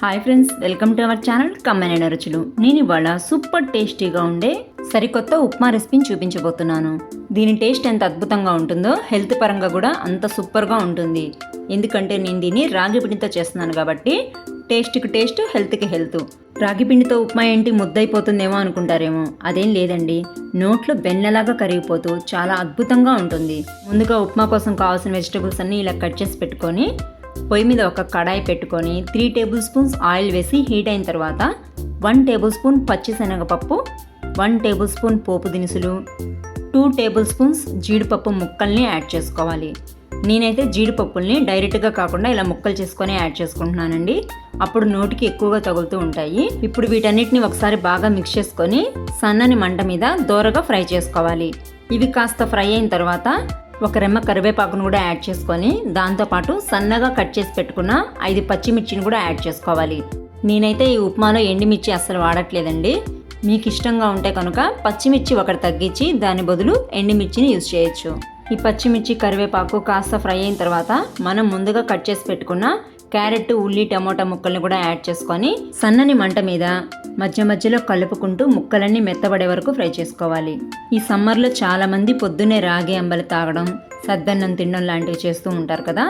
Hi friends, welcome to our channel కమ్మనైన రుచులు. నేను ఇవాళ సూపర్ టేస్టీగా ఉండే సరికొత్త ఉప్మా రెసిపీని చూపించబోతున్నాను. దీని టేస్ట్ ఎంత అద్భుతంగా ఉంటుందో హెల్త్ పరంగా కూడా అంత సూపర్గా ఉంటుంది. ఎందుకంటే నేను దీన్ని రాగి పిండితో చేస్తున్నాను కాబట్టి టేస్ట్కి టేస్ట్, హెల్త్కి హెల్త్. రాగి పిండితో ఉప్మా ఏంటి ముద్దయిపోతుందేమో అనుకుంటారేమో, అదేం లేదండి. నోట్లో వెన్నలాగా కరిగిపోతూ చాలా అద్భుతంగా ఉంటుంది. ముందుగా ఉప్మా కోసం కావాల్సిన వెజిటబుల్స్ అన్నీ ఇలా కట్ చేసి పెట్టుకొని పొయ్యి మీద ఒక కడాయి పెట్టుకొని 3 టేబుల్ స్పూన్స్ ఆయిల్ వేసి హీట్ అయిన తర్వాత 1 టేబుల్ స్పూన్ పచ్చిశనగపప్పు, 1 టేబుల్ స్పూన్ పోపు దినుసులు, 2 టేబుల్ స్పూన్స్ జీడిపప్పు ముక్కల్ని యాడ్ చేసుకోవాలి. నేనైతే జీడిపప్పుల్ని డైరెక్ట్గా కాకుండా ఇలా ముక్కలు చేసుకొని యాడ్ చేసుకుంటున్నానండి. అప్పుడు నోటికి ఎక్కువగా తగులుతూ ఉంటాయి. ఇప్పుడు వీటన్నిటిని ఒకసారి బాగా మిక్స్ చేసుకొని సన్నని మంట మీద దోరగా ఫ్రై చేసుకోవాలి. ఇవి కాస్త ఫ్రై అయిన తర్వాత ఒక రెమ్మ కరివేపాకును కూడా యాడ్ చేసుకొని దాంతోపాటు సన్నగా కట్ చేసి పెట్టుకున్న 5 పచ్చిమిర్చిని కూడా యాడ్ చేసుకోవాలి. నేనైతే ఈ ఉప్మాలో ఎండుమిర్చి అస్సలు వాడట్లేదండి. మీకు ఇష్టంగా ఉంటే కనుక పచ్చిమిర్చి ఒకటి తగ్గించి దాని బదులు ఎండుమిర్చిని యూజ్ చేయొచ్చు. ఈ పచ్చిమిర్చి కరివేపాకు కాస్త ఫ్రై అయిన తర్వాత మనం ముందుగా కట్ చేసి పెట్టుకున్న క్యారెట్, ఉల్లి, టమోటా ముక్కల్ని కూడా యాడ్ చేసుకొని సన్నని మంట మీద మధ్య మధ్యలో కలుపుకుంటూ ముక్కలన్నీ మెత్తబడే వరకు ఫ్రై చేసుకోవాలి. ఈ సమ్మర్లో చాలామంది పొద్దున్నే రాగి అంబలి తాగడం, సద్దన్నం తినడం లాంటివి చేస్తూ ఉంటారు కదా.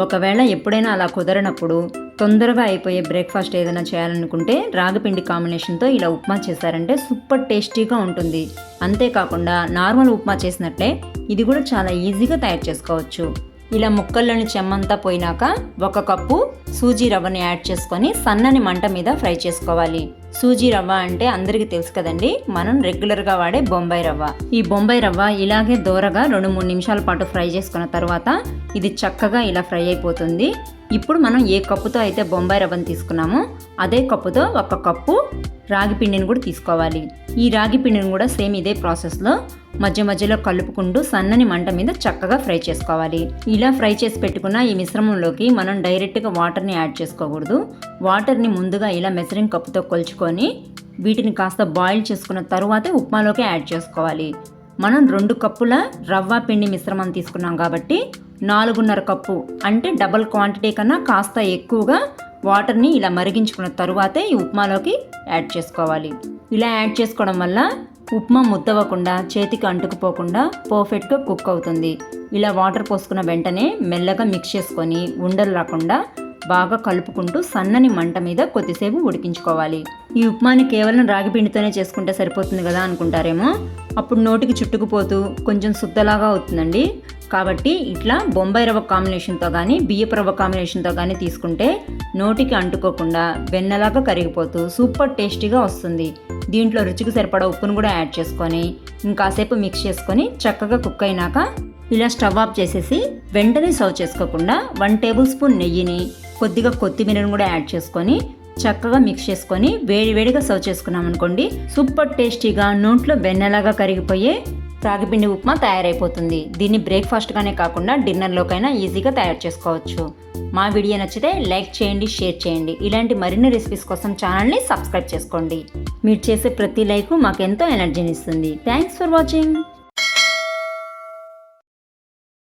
ఒకవేళ ఎప్పుడైనా అలా కుదరనప్పుడు తొందరగా అయిపోయే బ్రేక్ఫాస్ట్ ఏదైనా చేయాలనుకుంటే రాగిపిండి కాంబినేషన్తో ఇలా ఉప్మా చేశారంటే సూపర్ టేస్టీగా ఉంటుంది. అంతేకాకుండా నార్మల్ ఉప్మా చేసినట్లే ఇది కూడా చాలా ఈజీగా తయారు చేసుకోవచ్చు. ఇలా ముక్కల్లోని చెమ్మంతా పోయినాక 1 కప్పు సూజీ రవ్వని యాడ్ చేసుకొని సన్నని మంట మీద ఫ్రై చేసుకోవాలి. సూజీ రవ్వ అంటే అందరికీ తెలుసు కదండి, మనం రెగ్యులర్గా వాడే బొంబాయి రవ్వ. ఈ బొంబాయి రవ్వ ఇలాగే దోరగా 2-3 నిమిషాల పాటు ఫ్రై చేసుకున్న తర్వాత ఇది చక్కగా ఇలా ఫ్రై అయిపోతుంది. ఇప్పుడు మనం ఏ కప్పుతో అయితే బొంబాయి రవ్వని తీసుకున్నామో అదే కప్పుతో 1 కప్పు రాగి పిండిని కూడా తీసుకోవాలి. ఈ రాగి పిండిని కూడా సేమ్ ఇదే ప్రాసెస్లో మధ్య మధ్యలో కలుపుకుంటూ సన్నని మంట మీద చక్కగా ఫ్రై చేసుకోవాలి. ఇలా ఫ్రై చేసి పెట్టుకున్న ఈ మిశ్రమంలోకి మనం డైరెక్ట్గా వాటర్ని యాడ్ చేసుకోకూడదు. వాటర్ని ముందుగా ఇలా మెజరింగ్ కప్పుతో కొలుచుకొని వీటిని కాస్త బాయిల్ చేసుకున్న తరువాతే ఉప్మాలోకి యాడ్ చేసుకోవాలి. మనం 2 కప్పుల రవ్వ పిండి మిశ్రమం తీసుకున్నాం కాబట్టి 4.5 కప్పు అంటే డబల్ క్వాంటిటీ కన్నా కాస్త ఎక్కువగా వాటర్ని ఇలా మరిగించుకున్న తరువాతే ఈ ఉప్మాలోకి యాడ్ చేసుకోవాలి. ఇలా యాడ్ చేసుకోవడం వల్ల ఉప్మా ముద్దవకుండా, చేతికి అంటుకుపోకుండా పర్ఫెక్ట్గా కుక్ అవుతుంది. ఇలా వాటర్ పోసుకున్న వెంటనే మెల్లగా మిక్స్ చేసుకొని ఉండలు రాకుండా బాగా కలుపుకుంటూ సన్నని మంట మీద కొద్దిసేపు ఉడికించుకోవాలి. ఈ ఉప్మాని కేవలం రాగి పిండితోనే చేసుకుంటే సరిపోతుంది కదా అనుకుంటారేమో, అప్పుడు నోటికి చుట్టుకుపోతూ కొంచెం సుద్దలాగా అవుతుందండి. కాబట్టి ఇట్లా బొంబాయి రవ్వ కాంబినేషన్తో కానీ బియ్యపు రవ్వ కాంబినేషన్తో కానీ తీసుకుంటే నోటికి అంటుకోకుండా వెన్నలాగా కరిగిపోతూ సూపర్ టేస్టీగా వస్తుంది. దీంట్లో రుచికి సరిపడా ఉప్పును కూడా యాడ్ చేసుకొని ఇంకాసేపు మిక్స్ చేసుకొని చక్కగా కుక్ అయినాక ఇలా స్టవ్ ఆఫ్ చేసేసి వెంటనే సర్వ్ చేసుకోకుండా 1 టేబుల్ స్పూన్ నెయ్యిని, కొద్దిగా కొత్తిమీరను కూడా యాడ్ చేసుకొని చక్కగా మిక్స్ చేసుకొని వేడివేడిగా సర్వ్ చేసుకున్నాం అనుకోండి, సూపర్ టేస్టీగా నోట్లో వెన్నలాగా కరిగిపోయే రాగిపిండి ఉప్మా తయారైపోతుంది. దీన్ని బ్రేక్ఫాస్ట్గానే కాకుండా డిన్నర్లోకైనా ఈజీగా తయారు చేసుకోవచ్చు. మా వీడియో నచ్చితే లైక్ చేయండి, షేర్ చేయండి. ఇలాంటి మరిన్ని రెసిపీస్ కోసం ఛానల్ని సబ్స్క్రైబ్ చేసుకోండి. మీరు చేసే ప్రతి లైక్ మాకు ఎంతో ఎనర్జీని ఇస్తుంది. Thanks for watching.